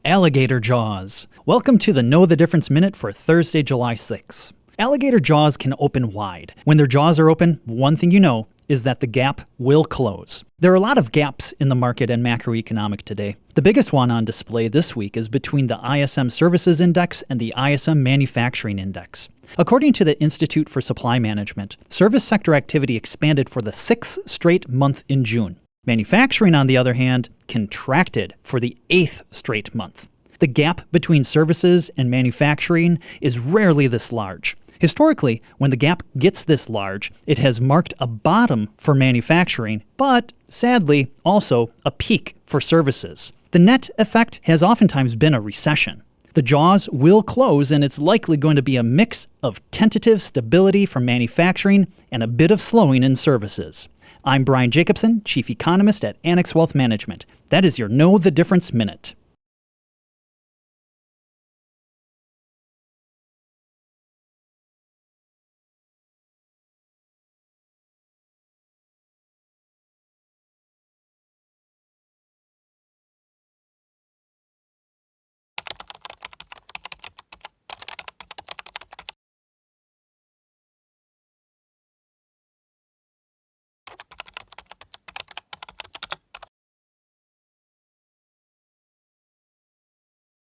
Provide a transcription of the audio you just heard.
Alligator jaws. Welcome to the Know the Difference Minute for Thursday, July 6th. Alligator jaws can open wide. When their jaws are open, one thing you know is that the gap will close. There are a lot of gaps in the market and macroeconomic today. The biggest one on display this week is between the ISM Services Index and the ISM Manufacturing Index. According to the Institute for Supply Management, service sector activity expanded for the sixth straight month in June. Manufacturing, on the other hand, contracted for the eighth straight month. The gap between services and manufacturing is rarely this large. Historically, when the gap gets this large, it has marked a bottom for manufacturing, but sadly, also a peak for services. The net effect has oftentimes been a recession. The jaws will close, and it's likely going to be a mix of tentative stability from manufacturing and a bit of slowing in services. I'm Brian Jacobson, Chief Economist at Annex Wealth Management. That is your Know the Difference Minute.